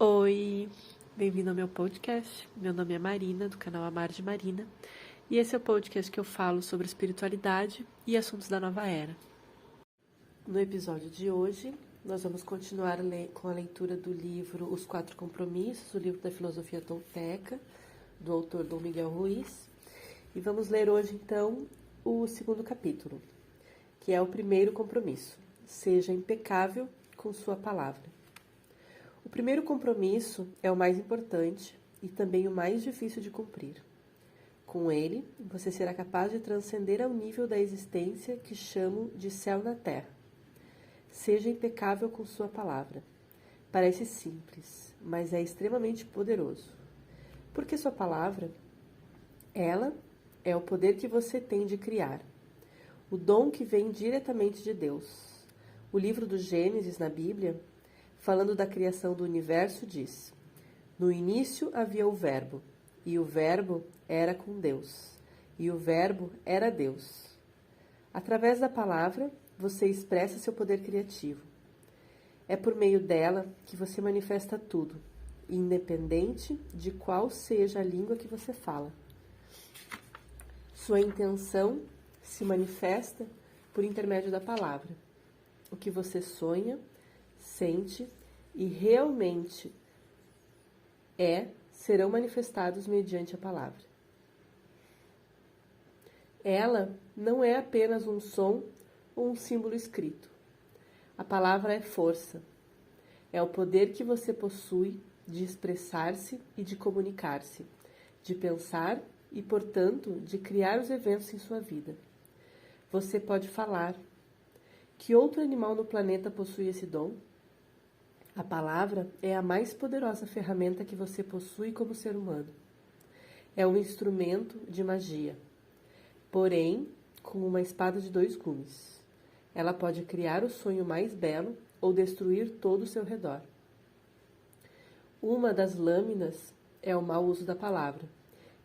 Oi, bem-vindo ao meu podcast. Meu nome é Marina, do canal Amar de Marina, e esse é o podcast que eu falo sobre espiritualidade e assuntos da nova era. No episódio de hoje, nós vamos continuar com a leitura do livro Os Quatro Compromissos, o livro da filosofia tolteca, do autor Dom Miguel Ruiz, e vamos ler hoje, então, o segundo capítulo, que é o primeiro compromisso: seja impecável com sua palavra. O primeiro compromisso é o mais importante e também o mais difícil de cumprir. Com ele, você será capaz de transcender ao nível da existência que chamo de céu na terra. Seja impecável com sua palavra. Parece simples, mas é extremamente poderoso. Porque sua palavra, ela é o poder que você tem de criar, o dom que vem diretamente de Deus. O livro do Gênesis na Bíblia, falando da criação do universo, diz: no início havia o Verbo, e o Verbo era com Deus, e o Verbo era Deus. Através da palavra, você expressa seu poder criativo. É por meio dela que você manifesta tudo, independente de qual seja a língua que você fala. Sua intenção se manifesta por intermédio da palavra. O que você sonha, sente e realmente serão manifestados mediante a palavra. Ela não é apenas um som ou um símbolo escrito. A palavra é força. É o poder que você possui de expressar-se e de comunicar-se, de pensar e, portanto, de criar os eventos em sua vida. Você pode falar. Que outro animal no planeta possui esse dom? A palavra é a mais poderosa ferramenta que você possui como ser humano. É um instrumento de magia, porém com uma espada de 2 gumes. Ela pode criar o sonho mais belo ou destruir todo o seu redor. Uma das lâminas é o mau uso da palavra,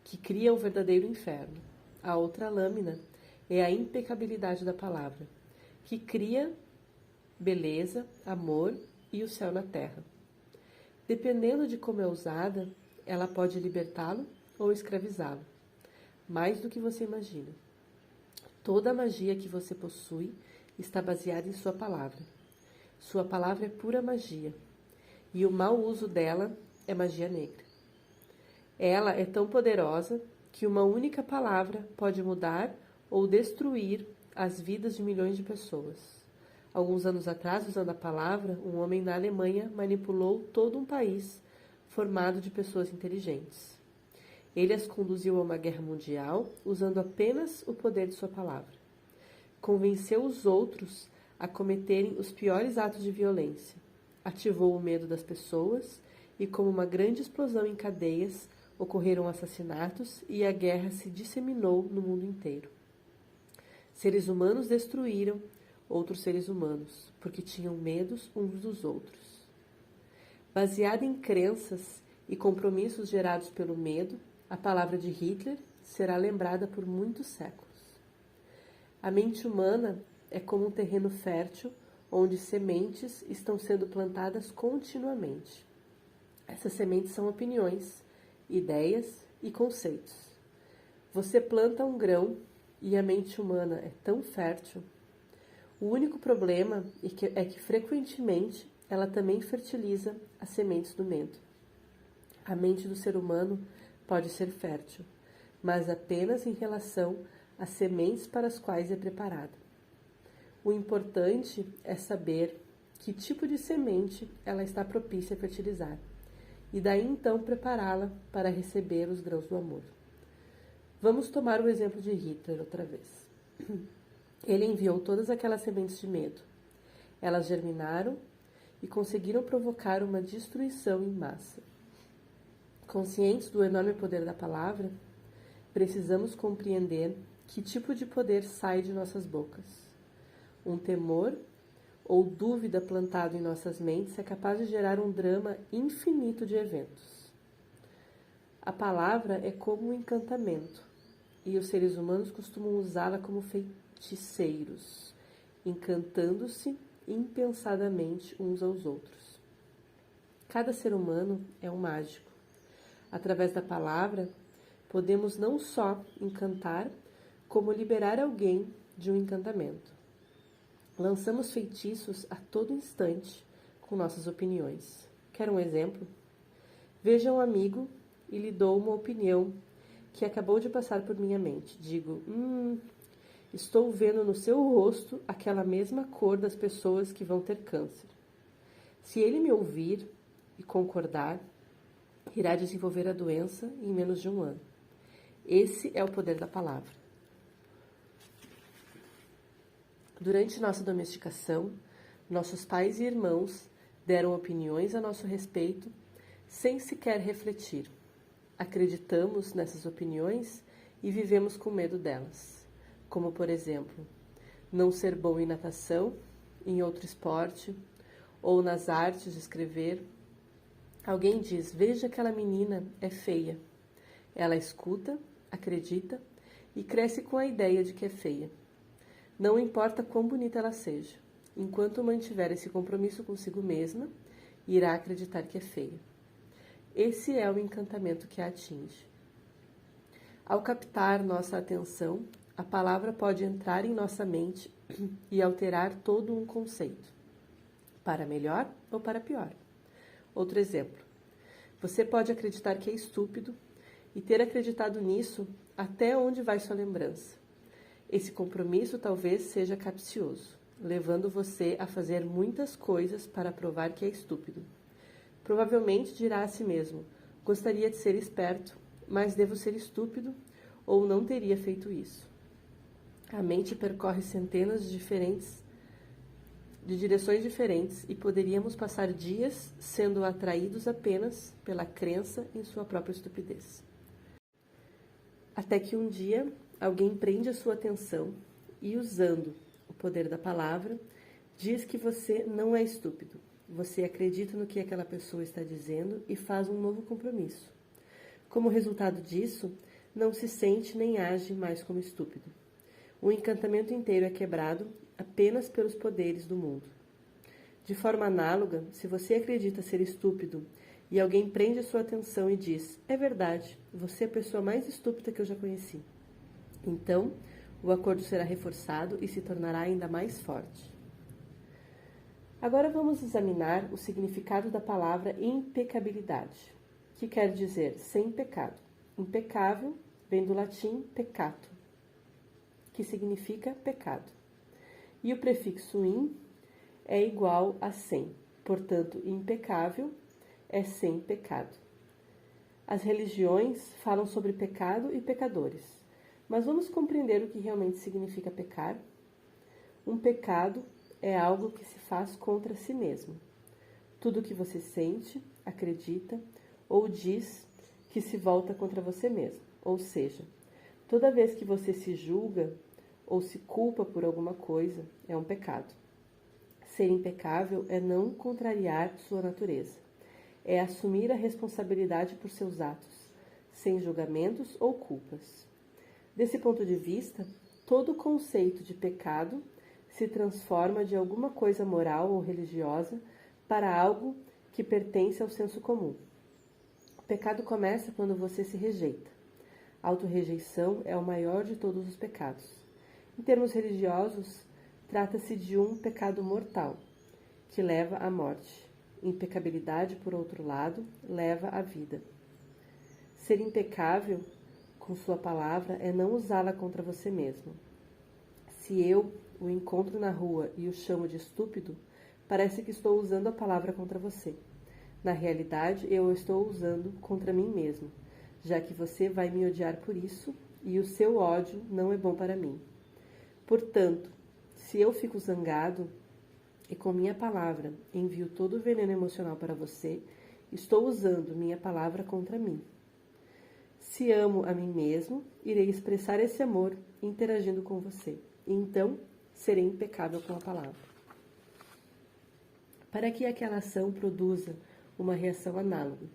que cria o verdadeiro inferno. A outra lâmina é a impecabilidade da palavra, que cria beleza, amor e o céu na terra. Dependendo de como é usada, ela pode libertá-lo ou escravizá-lo, mais do que você imagina. Toda a magia que você possui está baseada em sua palavra. Sua palavra é pura magia, e o mau uso dela é magia negra. Ela é tão poderosa que uma única palavra pode mudar ou destruir as vidas de milhões de pessoas. Alguns anos atrás, usando a palavra, um homem na Alemanha manipulou todo um país formado de pessoas inteligentes. Ele as conduziu a uma guerra mundial usando apenas o poder de sua palavra. Convenceu os outros a cometerem os piores atos de violência. Ativou o medo das pessoas e, como uma grande explosão em cadeias, ocorreram assassinatos e a guerra se disseminou no mundo inteiro. Seres humanos destruíram outros seres humanos, porque tinham medos uns dos outros. Baseada em crenças e compromissos gerados pelo medo, a palavra de Hitler será lembrada por muitos séculos. A mente humana é como um terreno fértil onde sementes estão sendo plantadas continuamente. Essas sementes são opiniões, ideias e conceitos. Você planta um grão e a mente humana é tão fértil. O único problema é que frequentemente ela também fertiliza as sementes do medo. A mente do ser humano pode ser fértil, mas apenas em relação às sementes para as quais é preparada. O importante é saber que tipo de semente ela está propícia a fertilizar, e daí então prepará-la para receber os grãos do amor. Vamos tomar o exemplo de Hitler outra vez. Ele enviou todas aquelas sementes de medo. Elas germinaram e conseguiram provocar uma destruição em massa. Conscientes do enorme poder da palavra, precisamos compreender que tipo de poder sai de nossas bocas. Um temor ou dúvida plantado em nossas mentes é capaz de gerar um drama infinito de eventos. A palavra é como um encantamento, e os seres humanos costumam usá-la como feiticeiros, encantando-se impensadamente uns aos outros. Cada ser humano é um mágico. Através da palavra, podemos não só encantar, como liberar alguém de um encantamento. Lançamos feitiços a todo instante com nossas opiniões. Quer um exemplo? Veja um amigo e lhe dou uma opinião que acabou de passar por minha mente. Digo, estou vendo no seu rosto aquela mesma cor das pessoas que vão ter câncer. Se ele me ouvir e concordar, irá desenvolver a doença em menos de 1 ano. Esse é o poder da palavra. Durante nossa domesticação, nossos pais e irmãos deram opiniões a nosso respeito sem sequer refletir. Acreditamos nessas opiniões e vivemos com medo delas. Como, por exemplo, não ser bom em natação, em outro esporte, ou nas artes de escrever. Alguém diz, veja aquela menina, é feia. Ela escuta, acredita e cresce com a ideia de que é feia. Não importa quão bonita ela seja, enquanto mantiver esse compromisso consigo mesma, irá acreditar que é feia. Esse é o encantamento que a atinge. Ao captar nossa atenção, a palavra pode entrar em nossa mente e alterar todo um conceito, para melhor ou para pior. Outro exemplo. Você pode acreditar que é estúpido e ter acreditado nisso até onde vai sua lembrança. Esse compromisso talvez seja capcioso, levando você a fazer muitas coisas para provar que é estúpido. Provavelmente dirá a si mesmo, gostaria de ser esperto, mas devo ser estúpido ou não teria feito isso. A mente percorre centenas de direções diferentes e poderíamos passar dias sendo atraídos apenas pela crença em sua própria estupidez. Até que um dia alguém prende a sua atenção e, usando o poder da palavra, diz que você não é estúpido. Você acredita no que aquela pessoa está dizendo e faz um novo compromisso. Como resultado disso, não se sente nem age mais como estúpido. O encantamento inteiro é quebrado apenas pelos poderes do mundo. De forma análoga, se você acredita ser estúpido e alguém prende a sua atenção e diz, é verdade, você é a pessoa mais estúpida que eu já conheci. Então, o acordo será reforçado e se tornará ainda mais forte. Agora vamos examinar o significado da palavra impecabilidade, que quer dizer sem pecado. Impecável vem do latim peccato, que significa pecado. E o prefixo in é igual a sem, portanto, impecável é sem pecado. As religiões falam sobre pecado e pecadores, mas vamos compreender o que realmente significa pecar? Um pecado é algo que se faz contra si mesmo. Tudo o que você sente, acredita ou diz que se volta contra você mesmo. Ou seja, toda vez que você se julga ou se culpa por alguma coisa, é um pecado. Ser impecável é não contrariar sua natureza. É assumir a responsabilidade por seus atos, sem julgamentos ou culpas. Desse ponto de vista, todo conceito de pecado se transforma de alguma coisa moral ou religiosa para algo que pertence ao senso comum. O pecado começa quando você se rejeita. A autorrejeição é o maior de todos os pecados. Em termos religiosos, trata-se de um pecado mortal, que leva à morte. Impecabilidade, por outro lado, leva à vida. Ser impecável com sua palavra é não usá-la contra você mesmo. Se eu o encontro na rua e o chamo de estúpido, parece que estou usando a palavra contra você. Na realidade, eu a estou usando contra mim mesmo, já que você vai me odiar por isso e o seu ódio não é bom para mim. Portanto, se eu fico zangado e com minha palavra envio todo o veneno emocional para você, estou usando minha palavra contra mim. Se amo a mim mesmo, irei expressar esse amor interagindo com você. E então, serei impecável com a palavra. Para que aquela ação produza uma reação análoga.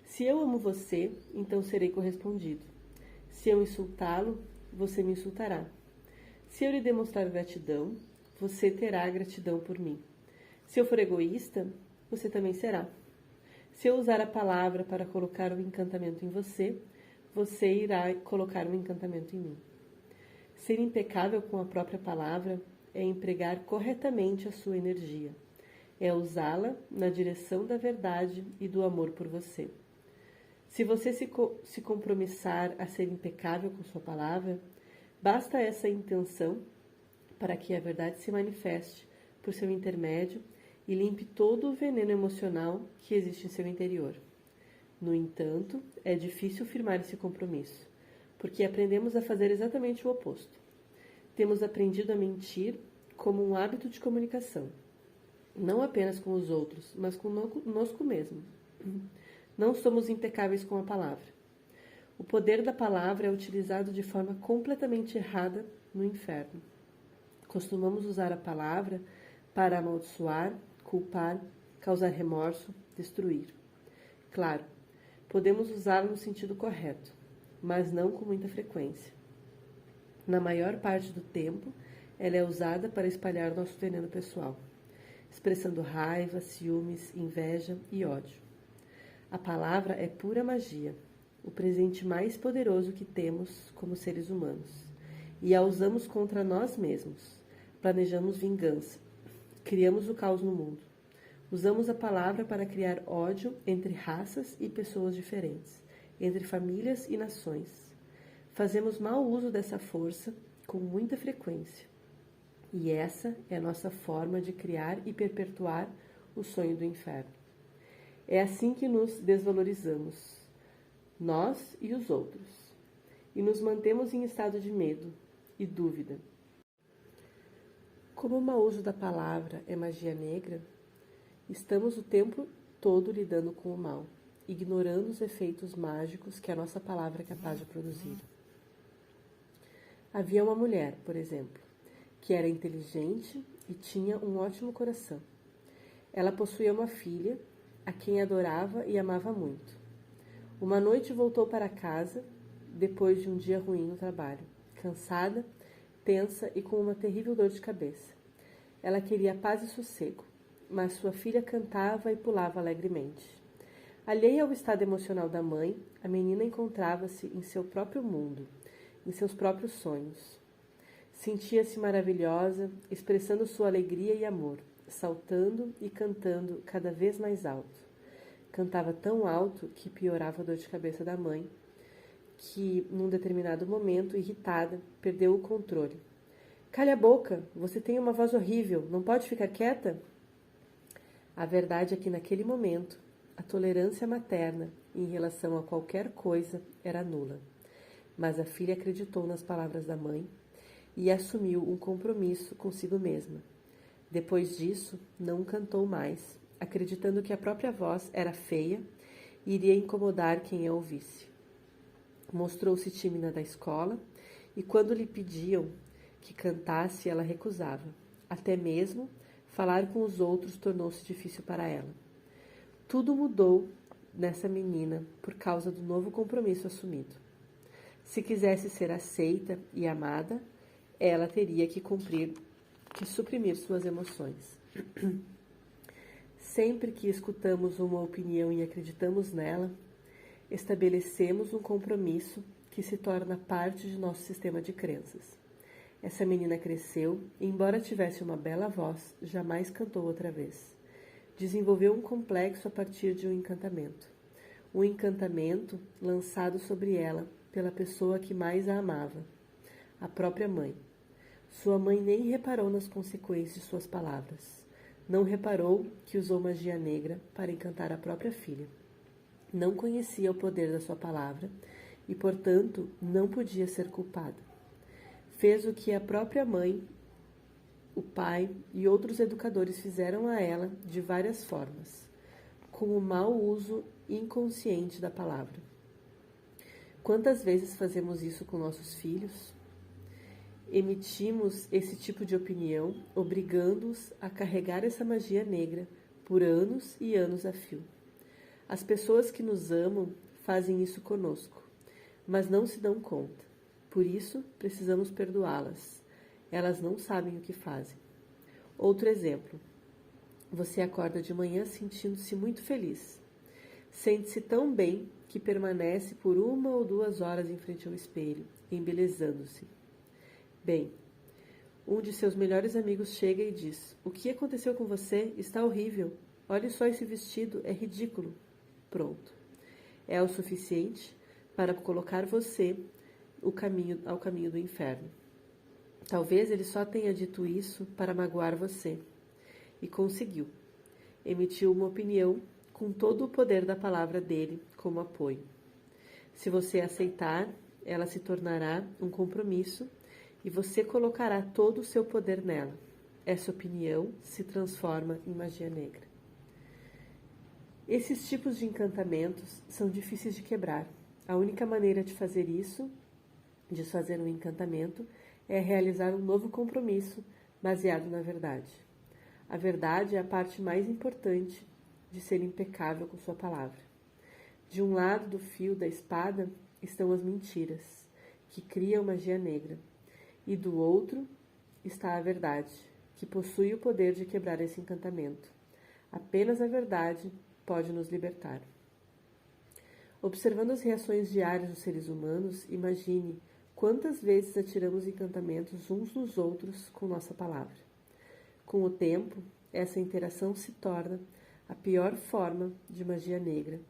Se eu amo você, então serei correspondido. Se eu insultá-lo, você me insultará. Se eu lhe demonstrar gratidão, você terá gratidão por mim. Se eu for egoísta, você também será. Se eu usar a palavra para colocar um encantamento em você, você irá colocar um encantamento em mim. Ser impecável com a própria palavra é empregar corretamente a sua energia. É usá-la na direção da verdade e do amor por você. Se você se compromissar a ser impecável com sua palavra, basta essa intenção para que a verdade se manifeste por seu intermédio e limpe todo o veneno emocional que existe em seu interior. No entanto, é difícil firmar esse compromisso, porque aprendemos a fazer exatamente o oposto. Temos aprendido a mentir como um hábito de comunicação, não apenas com os outros, mas conosco mesmo. Não somos impecáveis com a palavra. O poder da palavra é utilizado de forma completamente errada no inferno. Costumamos usar a palavra para amaldiçoar, culpar, causar remorso, destruir. Claro, podemos usá-la no sentido correto, mas não com muita frequência. Na maior parte do tempo, ela é usada para espalhar nosso veneno pessoal, expressando raiva, ciúmes, inveja e ódio. A palavra é pura magia, o presente mais poderoso que temos como seres humanos, e a usamos contra nós mesmos. Planejamos vingança, criamos o caos no mundo. Usamos a palavra para criar ódio entre raças e pessoas diferentes, entre famílias e nações. Fazemos mau uso dessa força com muita frequência. E essa é a nossa forma de criar e perpetuar o sonho do inferno. É assim que nos desvalorizamos, nós e os outros, e nos mantemos em estado de medo e dúvida. Como o mau uso da palavra é magia negra, estamos o tempo todo lidando com o mal, ignorando os efeitos mágicos que a nossa palavra é capaz de produzir. Havia uma mulher, por exemplo, que era inteligente e tinha um ótimo coração. Ela possuía uma filha, a quem adorava e amava muito. Uma noite voltou para casa, depois de um dia ruim no trabalho, cansada, tensa e com uma terrível dor de cabeça. Ela queria paz e sossego, mas sua filha cantava e pulava alegremente. Alheia ao estado emocional da mãe, a menina encontrava-se em seu próprio mundo, em seus próprios sonhos. Sentia-se maravilhosa, expressando sua alegria e amor, saltando e cantando cada vez mais alto. Cantava tão alto que piorava a dor de cabeça da mãe, que, num determinado momento, irritada, perdeu o controle. "Cale a boca! Você tem uma voz horrível, não pode ficar quieta?" A verdade é que, naquele momento, a tolerância materna em relação a qualquer coisa era nula. Mas a filha acreditou nas palavras da mãe e assumiu um compromisso consigo mesma. Depois disso, não cantou mais, acreditando que a própria voz era feia e iria incomodar quem a ouvisse. Mostrou-se tímida na escola e, quando lhe pediam que cantasse, ela recusava. Até mesmo falar com os outros tornou-se difícil para ela. Tudo mudou nessa menina por causa do novo compromisso assumido. Se quisesse ser aceita e amada, ela teria que suprimir suas emoções. Sempre que escutamos uma opinião e acreditamos nela, estabelecemos um compromisso que se torna parte de nosso sistema de crenças. Essa menina cresceu e, embora tivesse uma bela voz, jamais cantou outra vez. Desenvolveu um complexo a partir de um encantamento. Um encantamento lançado sobre ela pela pessoa que mais a amava, a própria mãe. Sua mãe nem reparou nas consequências de suas palavras. Não reparou que usou magia negra para encantar a própria filha. Não conhecia o poder da sua palavra e, portanto, não podia ser culpada. Fez o que a própria mãe, o pai e outros educadores fizeram a ela de várias formas, com o mau uso inconsciente da palavra. Quantas vezes fazemos isso com nossos filhos? Emitimos esse tipo de opinião, obrigando-os a carregar essa magia negra por anos e anos a fio. As pessoas que nos amam fazem isso conosco, mas não se dão conta. Por isso, precisamos perdoá-las. Elas não sabem o que fazem. Outro exemplo. Você acorda de manhã sentindo-se muito feliz. Sente-se tão bem que permanece por 1 ou 2 horas em frente ao espelho, embelezando-se. Bem, um de seus melhores amigos chega e diz: "O que aconteceu com você? Está horrível. Olhe só esse vestido, é ridículo." Pronto. É o suficiente para colocar você ao caminho do inferno. Talvez ele só tenha dito isso para magoar você. E conseguiu. Emitiu uma opinião com todo o poder da palavra dele como apoio. Se você aceitar, ela se tornará um compromisso e você colocará todo o seu poder nela. Essa opinião se transforma em magia negra. Esses tipos de encantamentos são difíceis de quebrar. A única maneira de fazer isso, de fazer um encantamento, é realizar um novo compromisso baseado na verdade. A verdade é a parte mais importante de ser impecável com sua palavra. De um lado do fio da espada estão as mentiras, que criam magia negra, e do outro está a verdade, que possui o poder de quebrar esse encantamento. Apenas a verdade pode nos libertar. Observando as reações diárias dos seres humanos, imagine quantas vezes atiramos encantamentos uns nos outros com nossa palavra. Com o tempo, essa interação se torna a pior forma de magia negra,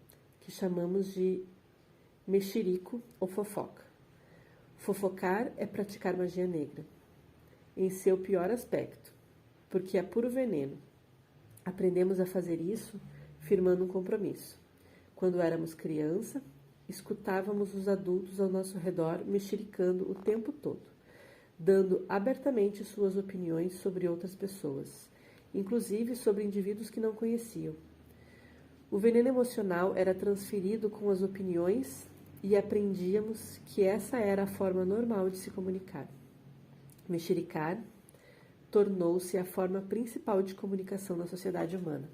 que chamamos de mexerico ou fofoca. Fofocar é praticar magia negra, em seu pior aspecto, porque é puro veneno. Aprendemos a fazer isso firmando um compromisso. Quando éramos criança, escutávamos os adultos ao nosso redor mexericando o tempo todo, dando abertamente suas opiniões sobre outras pessoas, inclusive sobre indivíduos que não conheciam. O veneno emocional era transferido com as opiniões e aprendíamos que essa era a forma normal de se comunicar. Mexericar tornou-se a forma principal de comunicação na sociedade humana.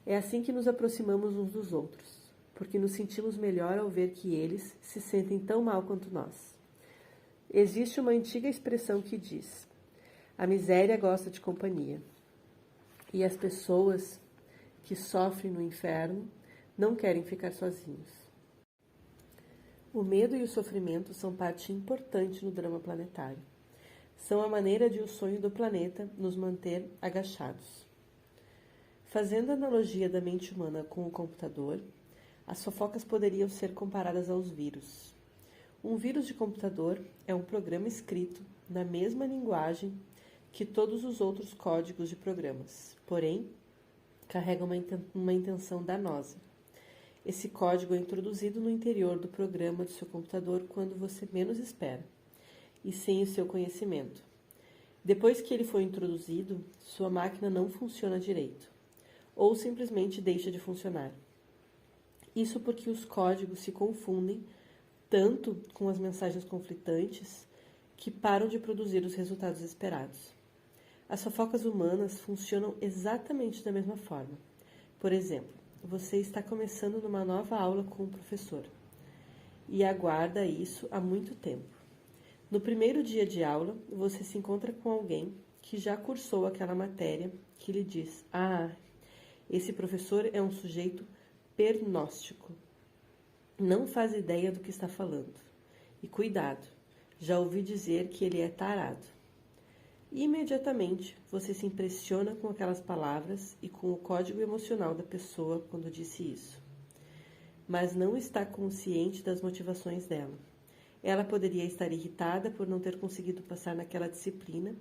É assim que nos aproximamos uns dos outros, porque nos sentimos melhor ao ver que eles se sentem tão mal quanto nós. Existe uma antiga expressão que diz: a miséria gosta de companhia. E as pessoas que sofrem no inferno não querem ficar sozinhos. O medo e o sofrimento são parte importante no drama planetário. São a maneira de o sonho do planeta nos manter agachados. Fazendo a analogia da mente humana com o computador, as fofocas poderiam ser comparadas aos vírus. Um vírus de computador é um programa escrito na mesma linguagem que todos os outros códigos de programas, porém, carrega uma intenção danosa. Esse código é introduzido no interior do programa do seu computador quando você menos espera, e sem o seu conhecimento. Depois que ele foi introduzido, sua máquina não funciona direito, ou simplesmente deixa de funcionar. Isso porque os códigos se confundem tanto com as mensagens conflitantes que param de produzir os resultados esperados. As fofocas humanas funcionam exatamente da mesma forma. Por exemplo, você está começando numa nova aula com o professor e aguarda isso há muito tempo. No primeiro dia de aula, você se encontra com alguém que já cursou aquela matéria que lhe diz: "Ah, esse professor é um sujeito pernóstico. Não faz ideia do que está falando. E cuidado, já ouvi dizer que ele é tarado." Imediatamente, você se impressiona com aquelas palavras e com o código emocional da pessoa quando disse isso. Mas não está consciente das motivações dela. Ela poderia estar irritada por não ter conseguido passar naquela disciplina,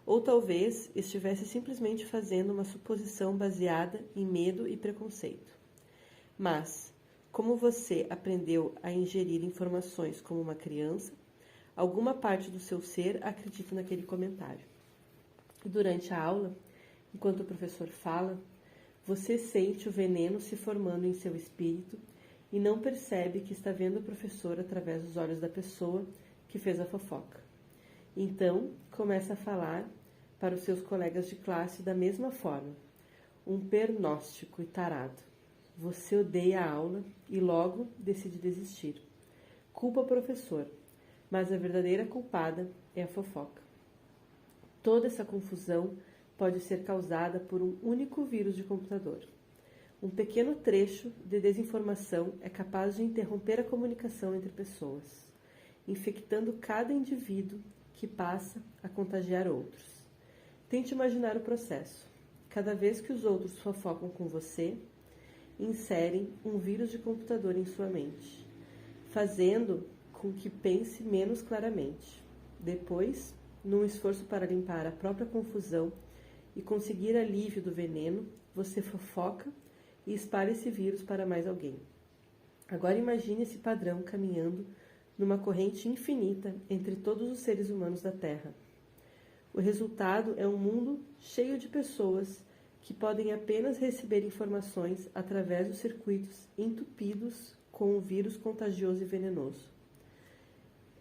ou talvez estivesse simplesmente fazendo uma suposição baseada em medo e preconceito. Mas, como você aprendeu a ingerir informações como uma criança, alguma parte do seu ser acredita naquele comentário. Durante a aula, enquanto o professor fala, você sente o veneno se formando em seu espírito e não percebe que está vendo o professor através dos olhos da pessoa que fez a fofoca. Então, começa a falar para os seus colegas de classe da mesma forma. Um pernóstico e tarado. Você odeia a aula e logo decide desistir. Culpa o professor, mas a verdadeira culpada é a fofoca. Toda essa confusão pode ser causada por um único vírus de computador. Um pequeno trecho de desinformação é capaz de interromper a comunicação entre pessoas, infectando cada indivíduo que passa a contagiar outros. Tente imaginar o processo. Cada vez que os outros fofocam com você, inserem um vírus de computador em sua mente, fazendo com que pense menos claramente. Depois, num esforço para limpar a própria confusão e conseguir alívio do veneno, você fofoca e espalha esse vírus para mais alguém. Agora imagine esse padrão caminhando numa corrente infinita entre todos os seres humanos da Terra. O resultado é um mundo cheio de pessoas que podem apenas receber informações através dos circuitos entupidos com um vírus contagioso e venenoso.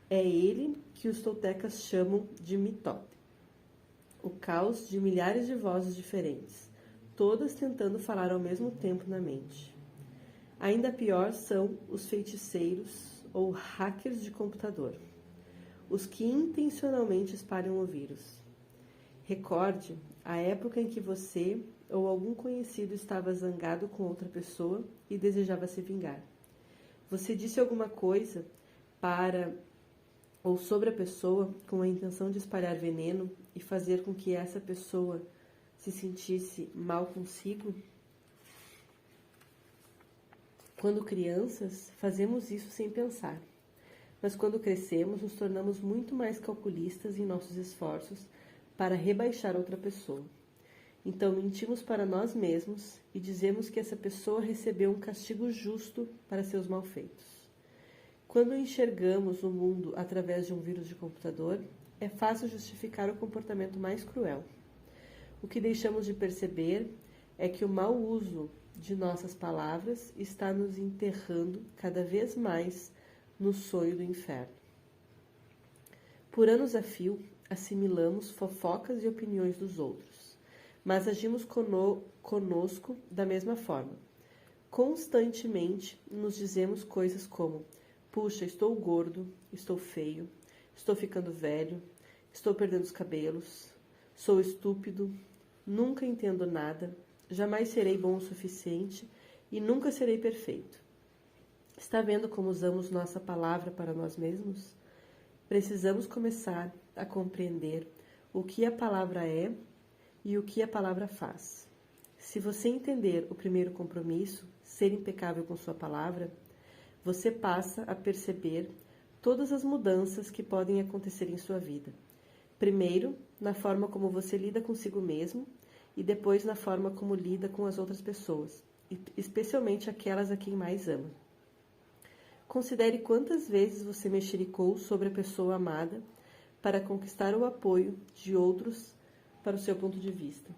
É ele que os toltecas chamam de mitote. O caos de milhares de vozes diferentes, todas tentando falar ao mesmo tempo na mente. Ainda pior são os feiticeiros ou hackers de computador, os que intencionalmente espalham o vírus. Recorde a época em que você ou algum conhecido estava zangado com outra pessoa e desejava se vingar. Você disse alguma coisa para ou sobre a pessoa com a intenção de espalhar veneno e fazer com que essa pessoa se sentisse mal consigo? Quando crianças, fazemos isso sem pensar. Mas quando crescemos, nos tornamos muito mais calculistas em nossos esforços para rebaixar outra pessoa. Então mentimos para nós mesmos e dizemos que essa pessoa recebeu um castigo justo para seus malfeitos. Quando enxergamos o mundo através de um vírus de computador, é fácil justificar o comportamento mais cruel. O que deixamos de perceber é que o mau uso de nossas palavras está nos enterrando cada vez mais no sonho do inferno. Por anos a fio, assimilamos fofocas e opiniões dos outros, mas agimos conosco da mesma forma. Constantemente nos dizemos coisas como: puxa, estou gordo, estou feio, estou ficando velho, estou perdendo os cabelos, sou estúpido, nunca entendo nada, jamais serei bom o suficiente e nunca serei perfeito. Está vendo como usamos nossa palavra para nós mesmos? Precisamos começar a compreender o que a palavra é e o que a palavra faz. Se você entender o primeiro compromisso, ser impecável com sua palavra, você passa a perceber todas as mudanças que podem acontecer em sua vida. Primeiro, na forma como você lida consigo mesmo e depois na forma como lida com as outras pessoas, especialmente aquelas a quem mais ama. Considere quantas vezes você mexericou sobre a pessoa amada para conquistar o apoio de outros para o seu ponto de vista.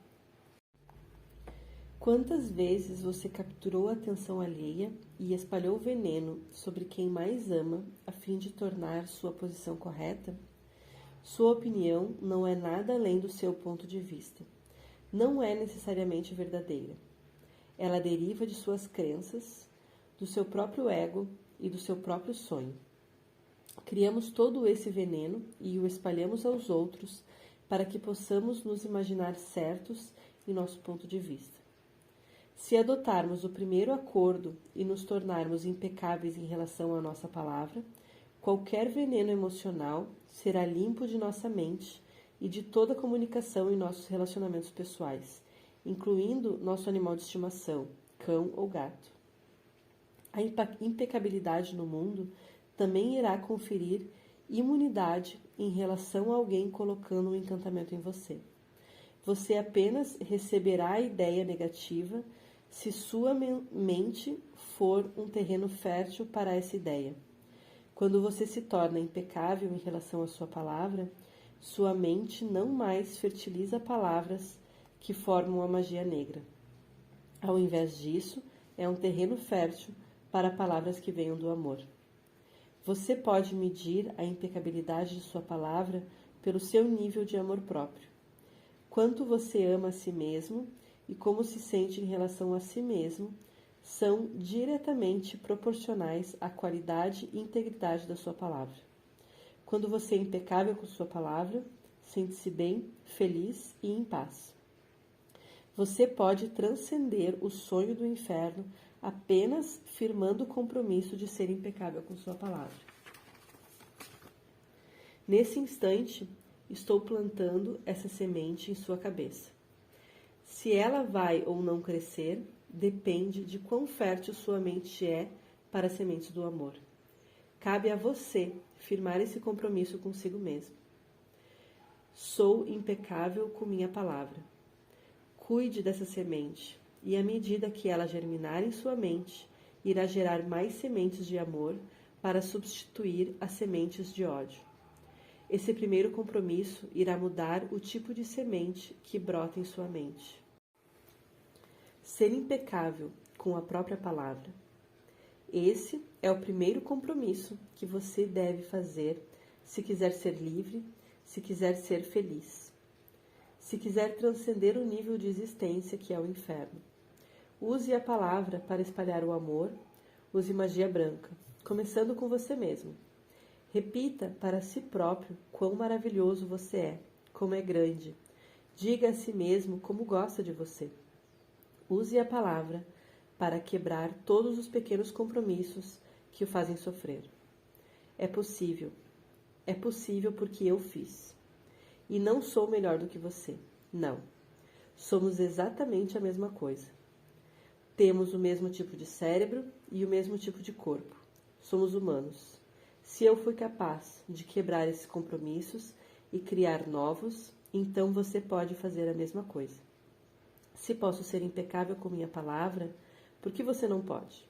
Quantas vezes você capturou a atenção alheia e espalhou veneno sobre quem mais ama a fim de tornar sua posição correta? Sua opinião não é nada além do seu ponto de vista. Não é necessariamente verdadeira. Ela deriva de suas crenças, do seu próprio ego e do seu próprio sonho. Criamos todo esse veneno e o espalhamos aos outros para que possamos nos imaginar certos em nosso ponto de vista. Se adotarmos o primeiro acordo e nos tornarmos impecáveis em relação à nossa palavra, qualquer veneno emocional será limpo de nossa mente e de toda a comunicação em nossos relacionamentos pessoais, incluindo nosso animal de estimação, cão ou gato. A impecabilidade no mundo também irá conferir imunidade em relação a alguém colocando um encantamento em você. Você apenas receberá a ideia negativa se sua mente for um terreno fértil para essa ideia. Quando você se torna impecável em relação à sua palavra, sua mente não mais fertiliza palavras que formam a magia negra. Ao invés disso, é um terreno fértil para palavras que venham do amor. Você pode medir a impecabilidade de sua palavra pelo seu nível de amor próprio. Quanto você ama a si mesmo e como se sente em relação a si mesmo são diretamente proporcionais à qualidade e integridade da sua palavra. Quando você é impecável com sua palavra, sente-se bem, feliz e em paz. Você pode transcender o sonho do inferno apenas firmando o compromisso de ser impecável com sua palavra. Nesse instante, estou plantando essa semente em sua cabeça. Se ela vai ou não crescer, depende de quão fértil sua mente é para as sementes do amor. Cabe a você firmar esse compromisso consigo mesmo. Sou impecável com minha palavra. Cuide dessa semente, e à medida que ela germinar em sua mente, irá gerar mais sementes de amor para substituir as sementes de ódio. Esse primeiro compromisso irá mudar o tipo de semente que brota em sua mente. Ser impecável com a própria palavra. Esse é o primeiro compromisso que você deve fazer se quiser ser livre, se quiser ser feliz. Se quiser transcender o nível de existência que é o inferno. Use a palavra para espalhar o amor, use magia branca, começando com você mesmo. Repita para si próprio quão maravilhoso você é, como é grande. Diga a si mesmo como gosta de você. Use a palavra para quebrar todos os pequenos compromissos que o fazem sofrer. É possível porque eu fiz. E não sou melhor do que você. Não. Somos exatamente a mesma coisa. Temos o mesmo tipo de cérebro e o mesmo tipo de corpo. Somos humanos. Se eu fui capaz de quebrar esses compromissos e criar novos, então você pode fazer a mesma coisa. Se posso ser impecável com minha palavra, por que você não pode?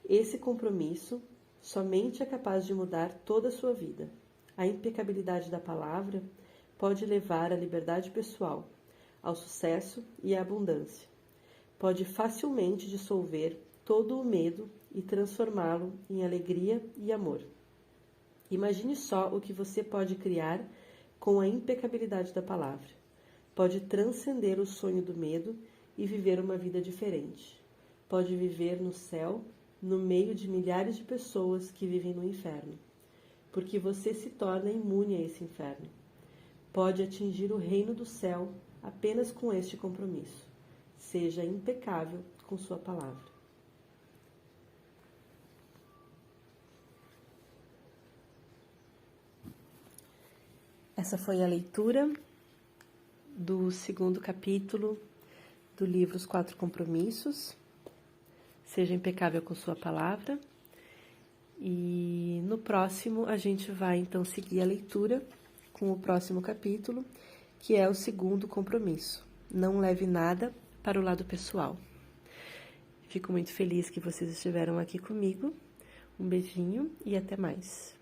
Esse compromisso somente é capaz de mudar toda a sua vida. A impecabilidade da palavra pode levar à liberdade pessoal, ao sucesso e à abundância. Pode facilmente dissolver todo o medo e transformá-lo em alegria e amor. Imagine só o que você pode criar com a impecabilidade da palavra. Pode transcender o sonho do medo e viver uma vida diferente. Pode viver no céu, no meio de milhares de pessoas que vivem no inferno, porque você se torna imune a esse inferno. Pode atingir o reino do céu apenas com este compromisso. Seja impecável com sua palavra. Essa foi a leitura do segundo capítulo do livro Os 4 Compromissos. Seja impecável com sua palavra. E no próximo a gente vai então seguir a leitura com o próximo capítulo, que é o segundo compromisso. Não leve nada para o lado pessoal. Fico muito feliz que vocês estiveram aqui comigo. Um beijinho e até mais.